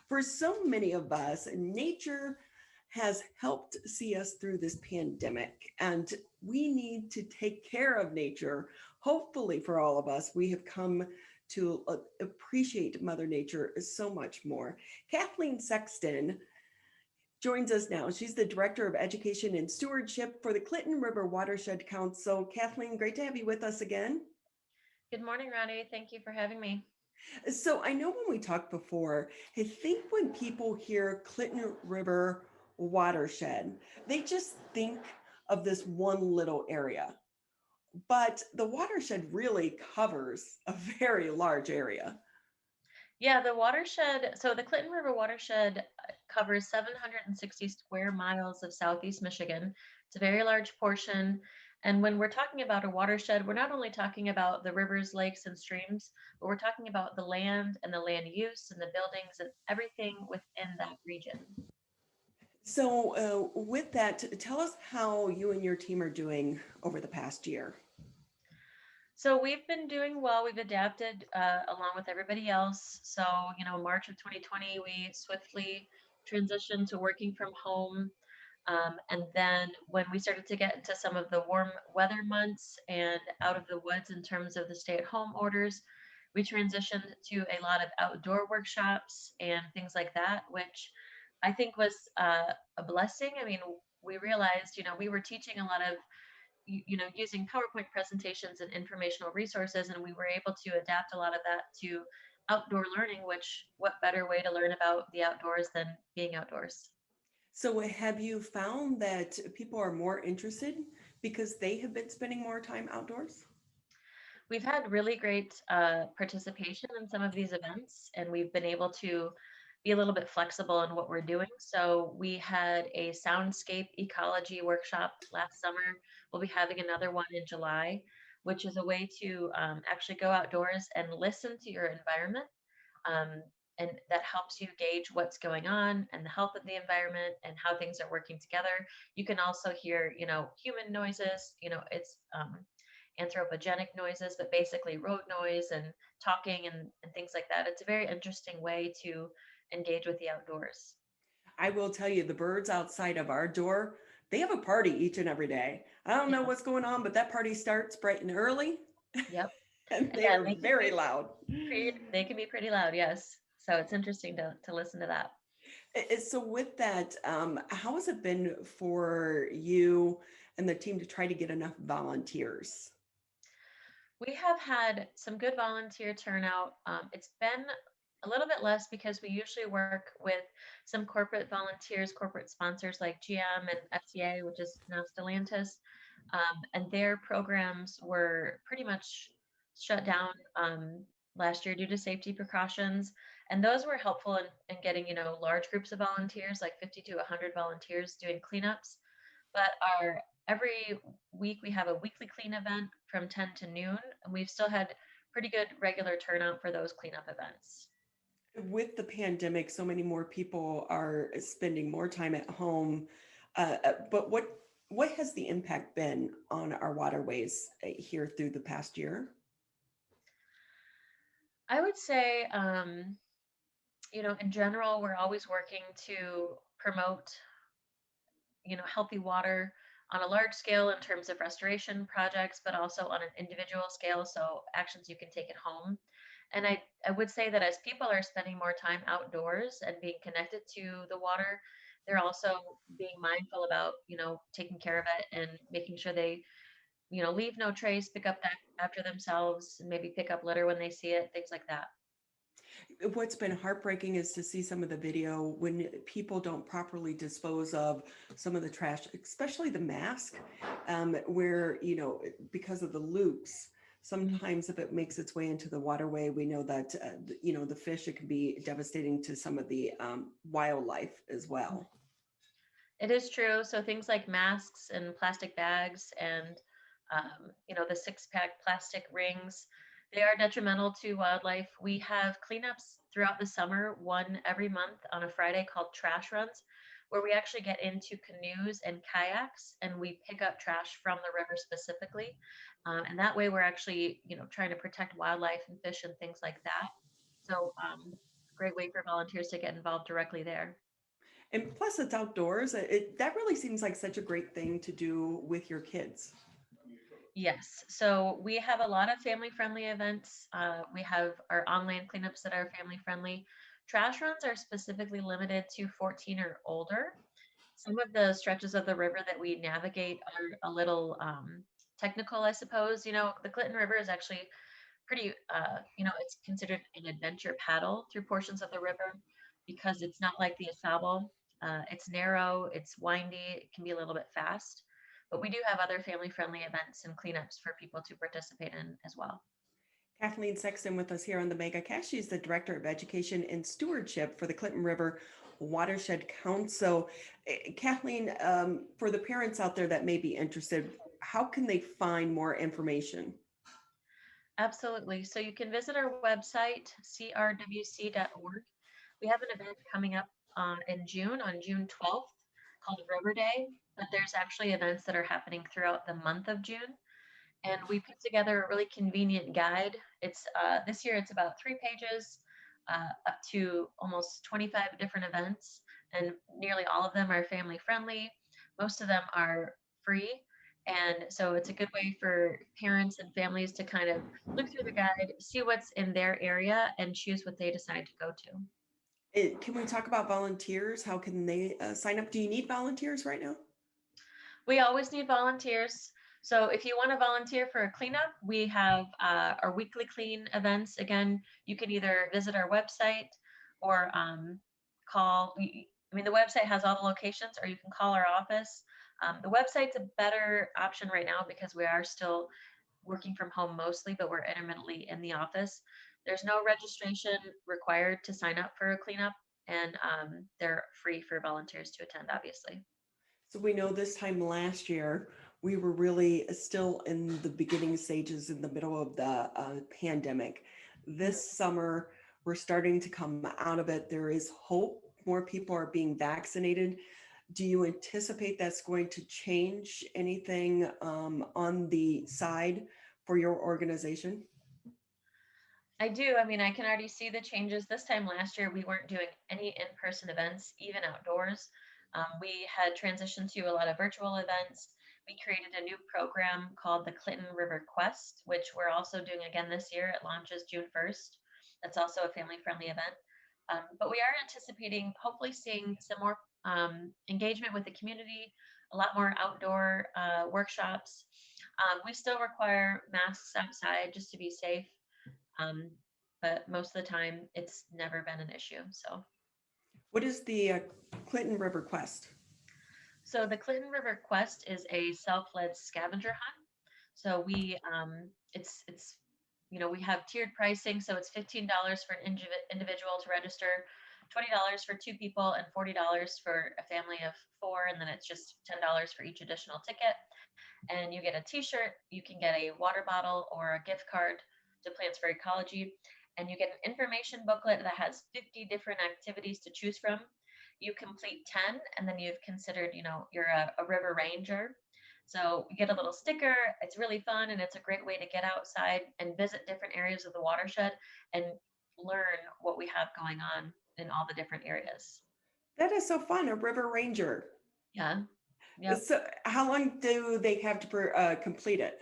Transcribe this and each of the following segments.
For so many of us, nature has helped see us through this pandemic, and we need to take care of nature. Hopefully, for all of us, we have come to appreciate Mother Nature so much more. Kathleen Sexton joins us now. She's the Director of Education and Stewardship for the Clinton River Watershed Council. Kathleen, great to have you with us again. Good morning, Ronnie. Thank you for having me. So I know when we talked before, I think when people hear Clinton River Watershed, they just think of this one little area. But the watershed really covers a very large area. Yeah, the watershed, so the Clinton River watershed covers 760 square miles of southeast Michigan. It's a very large portion. And when we're talking about a watershed, we're not only talking about the rivers, lakes, and streams, but we're talking about the land and the land use and the buildings and everything within that region. So, with that, tell us how you and your team are doing over the past year. So we've been doing well. We've adapted along with everybody else. So, March of 2020, we swiftly transitioned to working from home. And then when we started to get into some of the warm weather months and out of the woods in terms of the stay-at-home orders, we transitioned to a lot of outdoor workshops and things like that, which I think was a blessing. I mean, we realized, we were teaching a lot of using PowerPoint presentations and informational resources, and we were able to adapt a lot of that to outdoor learning, which what better way to learn about the outdoors than being outdoors? So, have you found that people are more interested because they have been spending more time outdoors? We've had really great participation in some of these events, and we've been able to be a little bit flexible in what we're doing. So we had a Soundscape Ecology workshop last summer. We'll be having another one in July, which is a way to actually go outdoors and listen to your environment. Um, and that helps you gauge what's going on and the health of the environment and how things are working together. You can also hear, human noises. It's anthropogenic noises, but basically road noise and talking and things like that. It's a very interesting way to engage with the outdoors. I will tell you, the birds outside of our door, they have a party each and every day. I don't know Yeah. what's going on, but that party starts bright and early, Yep. and And they yeah, are very loud. they can be pretty loud, yes. So it's interesting to listen to that. So, with that, how has it been for you and the team to try to get enough volunteers? We have had some good volunteer turnout. It's been a little bit less because we usually work with some corporate volunteers, corporate sponsors like GM and FCA, which is now Stellantis, and their programs were pretty much shut down last year due to safety precautions. And those were helpful in getting, large groups of volunteers, like 50 to 100 volunteers doing cleanups. But our every week we have a weekly clean event from 10 to noon, and we've still had pretty good regular turnout for those cleanup events. With the pandemic, so many more people are spending more time at home. But what has the impact been on our waterways here through the past year? I would say, in general, we're always working to promote, healthy water on a large scale in terms of restoration projects, but also on an individual scale. So actions you can take at home. And I would say that as people are spending more time outdoors and being connected to the water, they're also being mindful about, taking care of it and making sure they, leave no trace, pick up that after themselves, and maybe pick up litter when they see it, things like that. What's been heartbreaking is to see some of the video when people don't properly dispose of some of the trash, especially the mask, where, because of the loops, sometimes if it makes its way into the waterway, we know that, the fish, it can be devastating to some of the wildlife as well. It is true. So things like masks and plastic bags and, the six-pack plastic rings, they are detrimental to wildlife. We have cleanups throughout the summer, one every month on a Friday called trash runs, where we actually get into canoes and kayaks and we pick up trash from the river specifically. And that way we're actually, trying to protect wildlife and fish and things like that. So great way for volunteers to get involved directly there. And plus, it's outdoors. That really seems like such a great thing to do with your kids. Yes. So we have a lot of family friendly events. We have our online cleanups that are family friendly. Trash runs are specifically limited to 14 or older. Some of the stretches of the river that we navigate are a little technical, I suppose. The Clinton River is actually pretty, it's considered an adventure paddle through portions of the river because it's not like the Asable. It's narrow, it's windy, it can be a little bit fast. But we do have other family friendly events and cleanups for people to participate in as well. Kathleen Sexton with us here on the Mega Cast. She's the Director of Education and Stewardship for the Clinton River Watershed Council. Kathleen, for the parents out there that may be interested, how can they find more information? Absolutely. So you can visit our website, crwc.org. We have an event coming up in June, on June 12th, called River Day, but there's actually events that are happening throughout the month of June. And we put together a really convenient guide. It's this year it's about 3 pages, up to almost 25 different events, and nearly all of them are family friendly. Most of them are free, and so it's a good way for parents and families to kind of look through the guide, see what's in their area, and choose what they decide to go to. Can we talk about volunteers? How can they sign up? Do you need volunteers right now? We always need volunteers. So if you want to volunteer for a cleanup, we have our weekly clean events. Again, you can either visit our website or call. I mean, the website has all the locations, or you can call our office. The website's a better option right now because we are still working from home mostly, but we're intermittently in the office. There's no registration required to sign up for a cleanup, and they're free for volunteers to attend, obviously. So we know this time last year, we were really still in the beginning stages in the middle of the pandemic. Mhm. This summer, we're starting to come out of it. There is hope. More people are being vaccinated. Do you anticipate that's going to change anything on the side for your organization? I do. I mean, I can already see the changes. This time last year, we weren't doing any in person events, even outdoors. We had transitioned to a lot of virtual events. We created a new program called the Clinton River Quest, which we're also doing again this year. It launches June 1st. That's also a family friendly event. But we are anticipating hopefully seeing some more engagement with the community, a lot more outdoor workshops. We still require masks outside just to be safe, um, but most of the time, it's never been an issue. What is the Clinton River Quest? So the Clinton River Quest is a self-led scavenger hunt. So we have tiered pricing. So it's $15 for an individual to register, $20 for two people, and $40 for a family of four. And then it's just $10 for each additional ticket. And you get a T-shirt. You can get a water bottle or a gift card to Plants for Ecology, and you get an information booklet that has 50 different activities to choose from. You complete 10, and then you've considered, you're a river ranger. So you get a little sticker. It's really fun, and it's a great way to get outside and visit different areas of the watershed and learn what we have going on in all the different areas. That is so fun, a river ranger. Yeah. Yep. So how long do they have to complete it?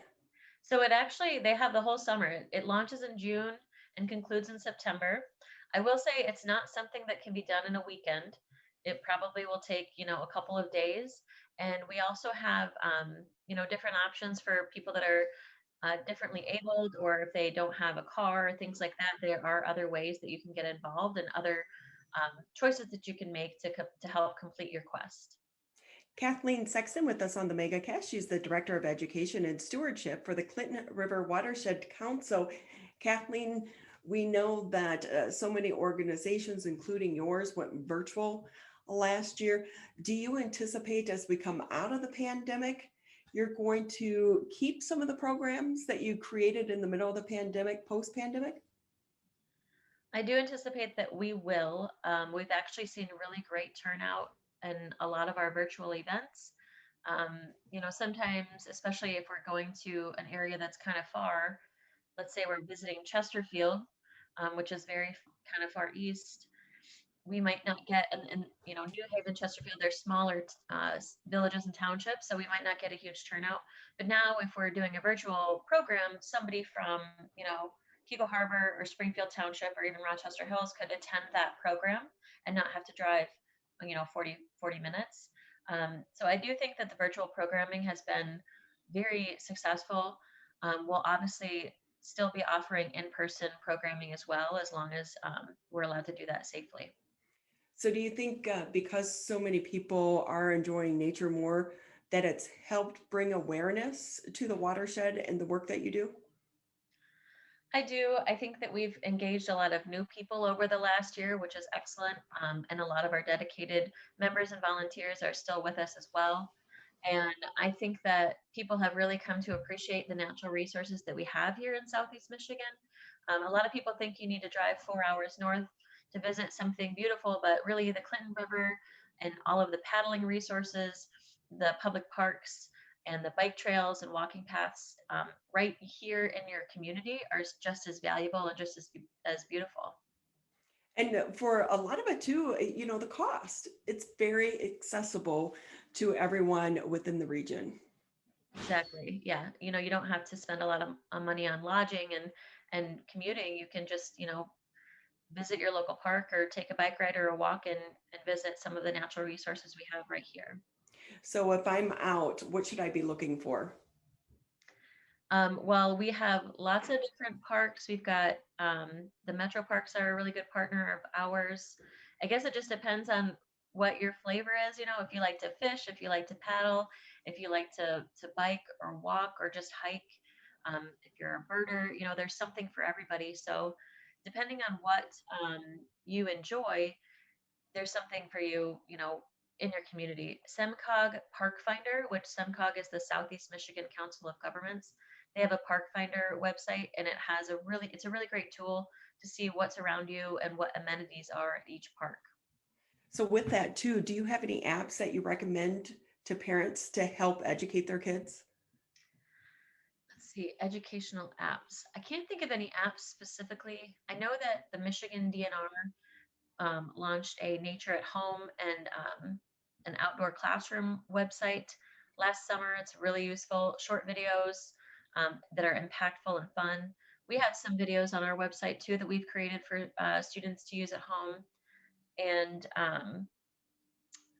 So they have the whole summer. It launches in June and concludes in September. I will say it's not something that can be done in a weekend. It probably will take, a couple of days. And we also have, different options for people that are differently abled, or if they don't have a car, things like that. There are other ways that you can get involved and other choices that you can make to help complete your quest. Kathleen Sexton with us on the MegaCast. She's the Director of Education and Stewardship for the Clinton River Watershed Council. Kathleen, we know that so many organizations, including yours, went virtual last year. Do you anticipate as we come out of the pandemic, you're going to keep some of the programs that you created in the middle of the pandemic, post-pandemic? I do anticipate that we will. We've actually seen really great turnout in a lot of our virtual events. Sometimes, especially if we're going to an area that's kind of far, let's say we're visiting Chesterfield, which is very kind of far east, we might not get, and you know, New Haven, Chesterfield, they're smaller villages and townships, so we might not get a huge turnout. But now, if we're doing a virtual program, somebody from, you know, Keego Harbor or Springfield Township or even Rochester Hills could attend that program and not have to drive, you know, 40 minutes. So I do think that the virtual programming has been very successful. We'll obviously still be offering in-person programming as well, as long as we're allowed to do that safely. So do you think because so many people are enjoying nature more, that it's helped bring awareness to the watershed and the work that you do? I do. I think that we've engaged a lot of new people over the last year, which is excellent. And a lot of our dedicated members and volunteers are still with us as well. And I think that people have really come to appreciate the natural resources that we have here in Southeast Michigan. A lot of people think you need to drive 4 hours north to visit something beautiful, but really the Clinton River and all of the paddling resources, the public parks, and the bike trails and walking paths right here in your community are just as valuable and just as beautiful. And for a lot of it too, the cost, it's very accessible to everyone within the region. Exactly. Yeah. You know, you don't have to spend a lot of money on lodging and commuting. You can just, you know, visit your local park or take a bike ride or a walk and visit some of the natural resources we have right here. So if I'm out, what should I be looking for? Well, we have lots of different parks. We've got the metro parks are a really good partner of ours. I guess it just depends on what your flavor is. You know, if you like to fish, if you like to paddle, if you like to bike or walk or just hike, if you're a birder, you know, there's something for everybody. So, depending on what you enjoy, there's something for you, you know, in your community. SEMCOG Park Finder, which SEMCOG is the Southeast Michigan Council of Governments. They have a Park Finder website, and it's a really great tool to see what's around you and what amenities are at each park. So with that too, do you have any apps that you recommend to parents to help educate their kids? Let's see, educational apps. I can't think of any apps specifically. I know that the Michigan DNR launched a nature at home and an outdoor classroom website last summer. It's really useful, short videos that are impactful and fun. We have some videos on our website too that we've created for students to use at home. And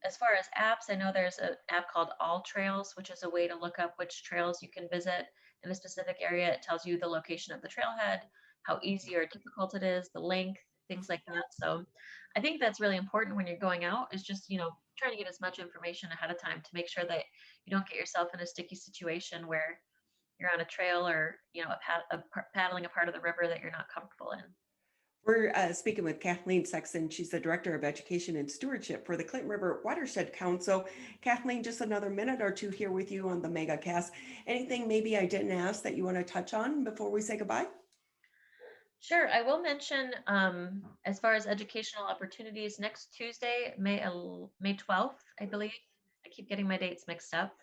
as far as apps, I know there's an app called All Trails, which is a way to look up which trails you can visit in a specific area. It tells you the location of the trailhead, how easy or difficult it is, the length, things like that. So I think that's really important when you're going out is just, you know, trying to get as much information ahead of time to make sure that you don't get yourself in a sticky situation where you're on a trail or, you know, paddling a part of the river that you're not comfortable in. We're speaking with Kathleen Sexton. She's the Director of Education and Stewardship for the Clinton River Watershed Council. Kathleen, just another minute or two here with you on the MegaCast. Anything maybe I didn't ask that you want to touch on before we say goodbye? Sure. I will mention, as far as educational opportunities, next Tuesday, May 12th, I believe. I keep getting my dates mixed up.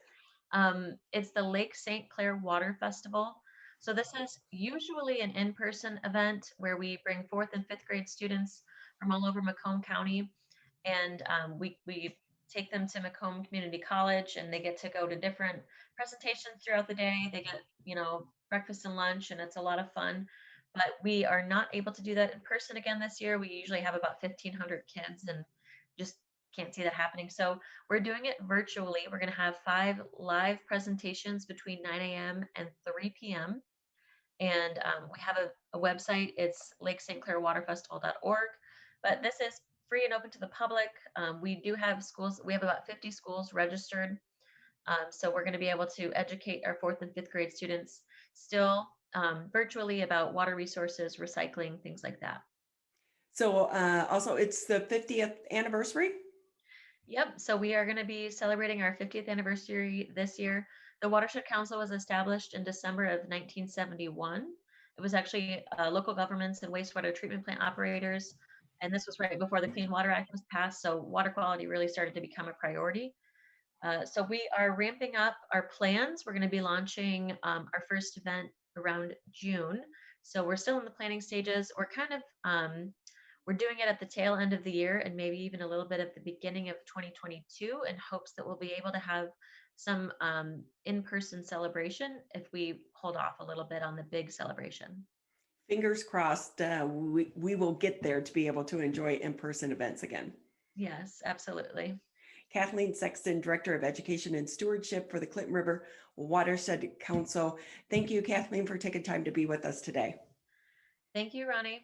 It's the Lake St. Clair Water Festival. So this is usually an in-person event where we bring fourth and fifth grade students from all over Macomb County, and we take them to Macomb Community College, and they get to go to different presentations throughout the day. They get, you know, breakfast and lunch, and it's a lot of fun. But we are not able to do that in person again this year. We usually have about 1,500 kids, and just can't see that happening. So we're doing it virtually. We're going to have 5 live presentations between 9 a.m. and 3 p.m. And we have a website. It's lakestclairwaterfestival.org. But this is free and open to the public. We do have schools. We have about 50 schools registered. So we're going to be able to educate our fourth and fifth grade students still virtually about water resources, recycling, things like that. So also, it's the 50th anniversary. Yep. So we are going to be celebrating our 50th anniversary this year. The Watershed Council was established in December of 1971. It was actually local governments and wastewater treatment plant operators. And this was right before the Clean Water Act was passed. So water quality really started to become a priority. So we are ramping up our plans. We're going to be launching our first event around June. So we're still in the planning stages. We're kind of We're doing it at the tail end of the year and maybe even a little bit at the beginning of 2022 in hopes that we'll be able to have some in-person celebration if we hold off a little bit on the big celebration. Fingers crossed, we will get there to be able to enjoy in-person events again. Yes, absolutely. Kathleen Sexton, Director of Education and Stewardship for the Clinton River Watershed Council. Thank you, Kathleen, for taking time to be with us today. Thank you, Ronnie.